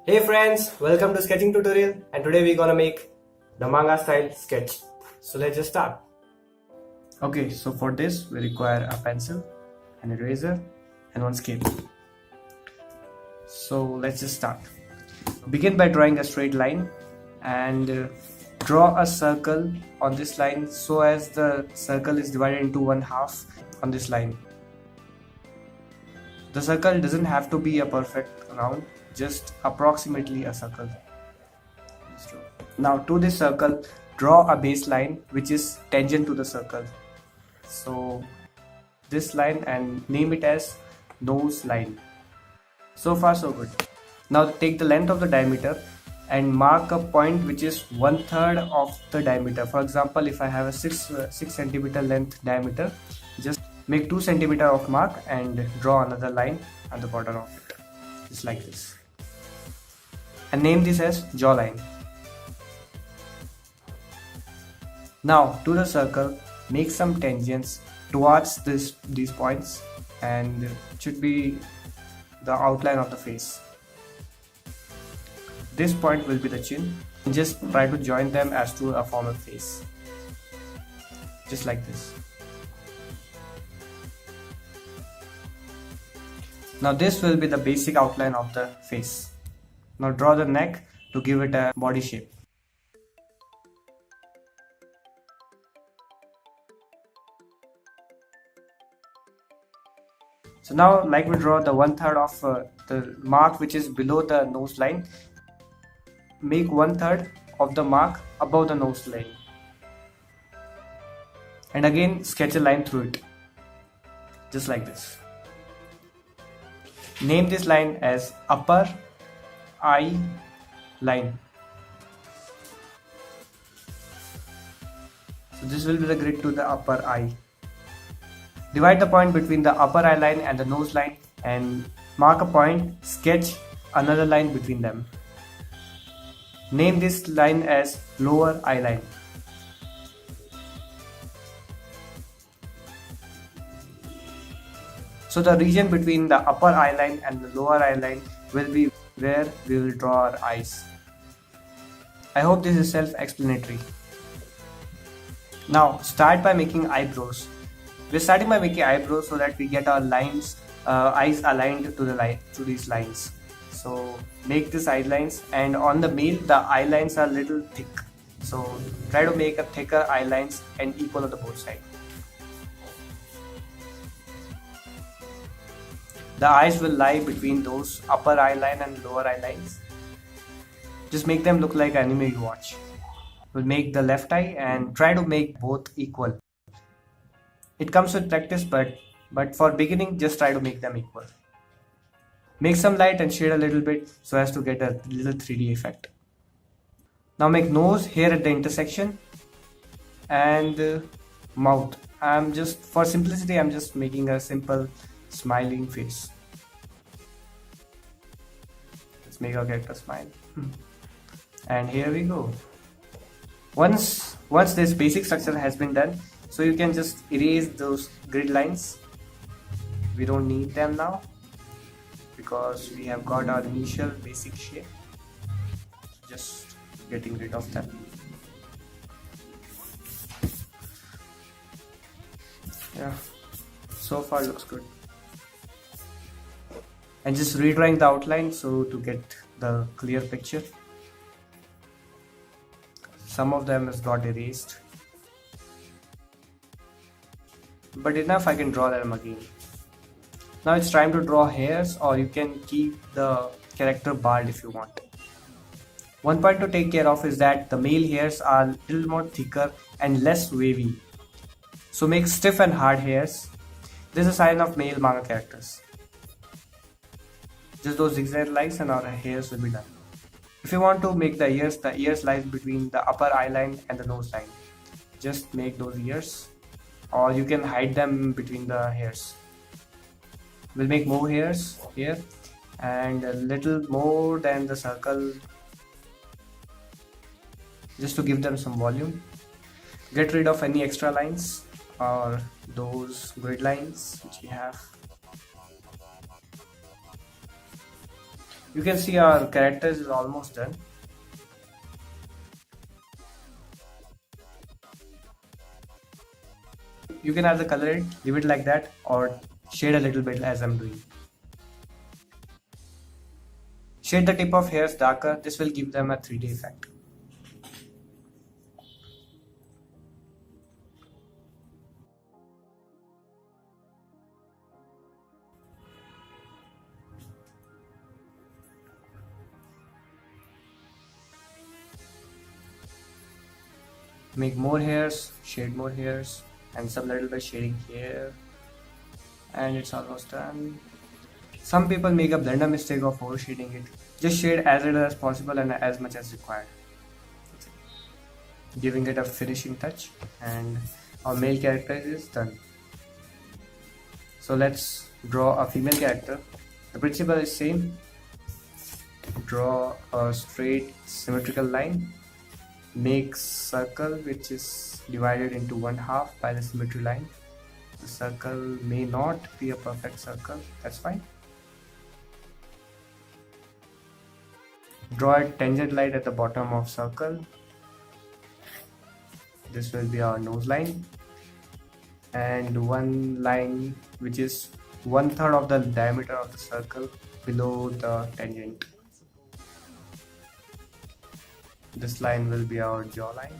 Hey friends, welcome to sketching tutorial, and today we're gonna make the manga style sketch. So let's just start. Okay, so for this we require a pencil, an eraser and one scale. So let's just start. Begin by drawing a straight line and draw a circle on this line so as the circle is divided into one half on this line. The circle doesn't have to be a perfect round, just approximately a circle. Now to this circle, draw a baseline which is tangent to the circle. So this line, and name it as nose line. So far so good. Now take the length of the diameter and mark a point which is 1/3 of the diameter. For example, if I have a 6 centimeter length diameter, just make 2 centimeter of mark and draw another line at the border of it, just like this, and name this as jawline. Now to the circle, make some tangents towards these points, and it should be the outline of the face. This point will be the chin, and just try to join them as to a formal face, just like this. Now this will be the basic outline of the face. Now draw the neck to give it a body shape. So now, like we draw the 1/3 of the mark which is below the nose line, make 1/3 of the mark above the nose line, and again sketch a line through it, just like this. Name this line as upper eye line. So this will be the grid to the upper eye. Divide the point between the upper eye line and the nose line and mark a point, sketch another line between them. Name this line as lower eye line. So the region between the upper eye line and the lower eye line will be where we will draw our eyes. I hope this is self-explanatory. Now start by making eyebrows. We're starting by making eyebrows so that we get our eyes aligned to these lines. So make these eye lines, and on the male the eye lines are little thick. So try to make a thicker eye lines and equal on the both sides. The eyes will lie between those upper eye line and lower eye lines. Just make them look like anime you watch. We'll make the left eye and try to make both equal. It comes with practice, but for beginning, just try to make them equal. Make some light and shade a little bit so as to get a little 3D effect. Now make nose here at the intersection and mouth. For simplicity, I'm just making a simple smiling face. Let's make our character smile. And here we go. Once this basic structure has been done, so you can just erase those grid lines. We don't need them now because we have got our initial basic shape. Just getting rid of them. Yeah, so far looks good. And just redrawing the outline so to get the clear picture. Some of them has got erased, but enough, I can draw them again. Now it's time to draw hairs, or you can keep the character bald if you want. One point to take care of is that the male hairs are a little more thicker and less wavy. So make stiff and hard hairs. This is a sign of male manga characters. Just those zigzag lines and our hairs will be done. If you want to make the ears lies between the upper eye line and the nose line. Just make those ears, or you can hide them between the hairs. We'll make more hairs here and a little more than the circle, just to give them some volume. Get rid of any extra lines or those grid lines which you have. You can see our characters is almost done. You can either color it, leave it like that, or shade a little bit as I'm doing. Shade the tip of hairs darker, this will give them a 3D effect. Make more hairs, shade more hairs, and some little bit shading here. And it's almost done. Some people make a blender mistake of overshading it. Just shade as little as possible and as much as required, giving it a finishing touch, and our male character is done. So let's draw a female character. The principle is same. Draw a straight symmetrical line. Make circle which is divided into 1/2 by the symmetry line. The circle may not be a perfect circle, that's fine. Draw a tangent line at the bottom of circle. This will be our nose line, and one line which is 1/3 of the diameter of the circle below the tangent. This line will be our jawline.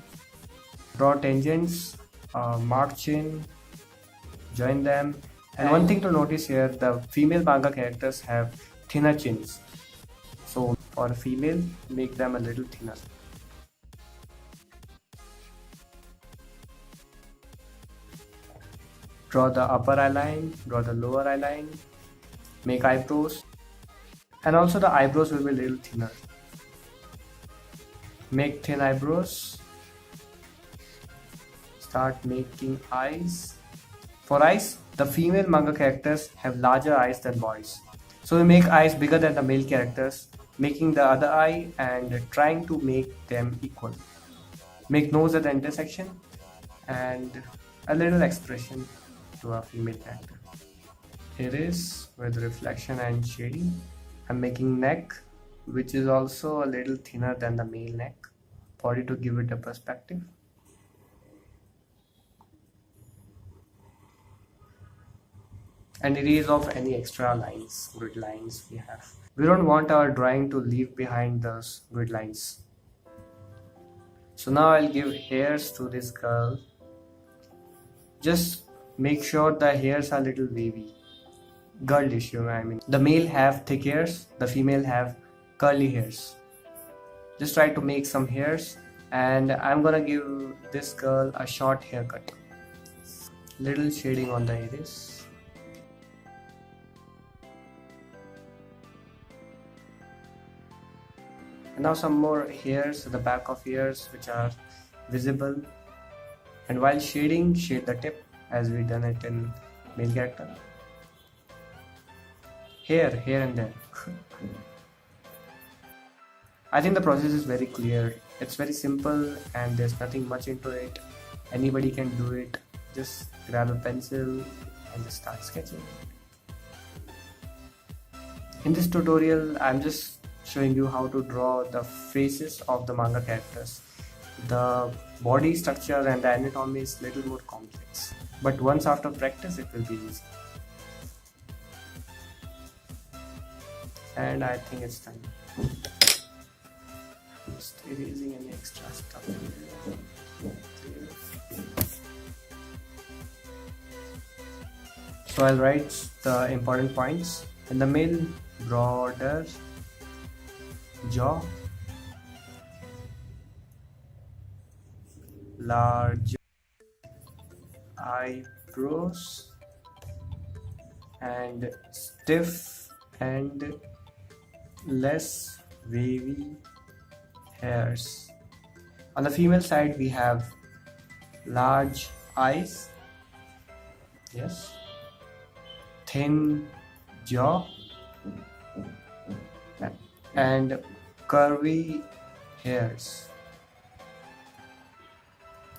Draw tangents, mark chin, join them. And one thing to notice here, the female manga characters have thinner chins. So for a female, make them a little thinner. Draw the upper eye line, draw the lower eye line, make eyebrows. And also the eyebrows will be a little thinner. Make thin eyebrows. Start making eyes. For eyes, the female manga characters have larger eyes than boys. So we make eyes bigger than the male characters, making the other eye and trying to make them equal. Make nose at the intersection and a little expression to a female character. Here is with reflection and shading. I'm making neck, which is also a little thinner than the male neck, body to give it a perspective. And erase off any extra lines, grid lines we have. We don't want our drawing to leave behind those grid lines. So now I'll give hairs to this girl. Just make sure the hairs are a little wavy. Girlish, I mean. The male have thick hairs, the female have curly hairs. Just try to make some hairs, and I'm gonna give this girl a short haircut. Little shading on the iris. And now some more hairs at the back of ears which are visible. And while shading, shade the tip as we done it in male character. Here and there. I think the process is very clear. It's very simple and there's nothing much into it. Anybody can do it. Just grab a pencil and just start sketching. In this tutorial, I'm just showing you how to draw the faces of the manga characters. The body structure and the anatomy is a little more complex, but once after practice it will be easy. And I think it's time. Just erasing any extra stuff. So I'll write the important points. In the male, broader jaw, large eyebrows, and stiff and less wavy hairs. On the female side, we have large eyes, yes, thin jaw, and curvy hairs.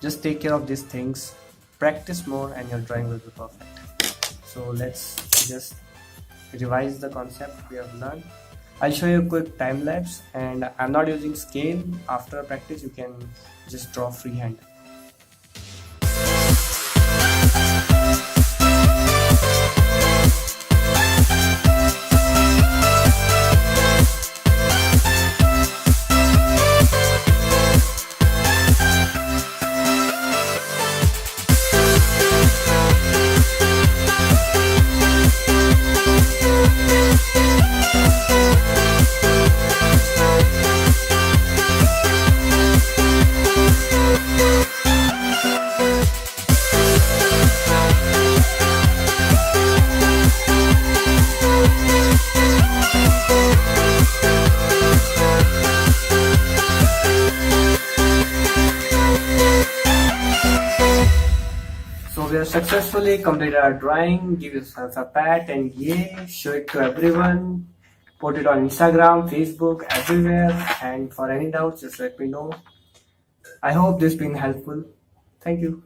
Just take care of these things, practice more, and your drawing will be perfect. So let's just revise the concept we have learned. I'll show you a quick time lapse, and I'm not using scale. After practice you can just draw freehand. So we have successfully completed our drawing. Give yourself a pat and yay, show it to everyone. Put it on Instagram, Facebook, everywhere. And for any doubts, just let me know. I hope this has been helpful. Thank you.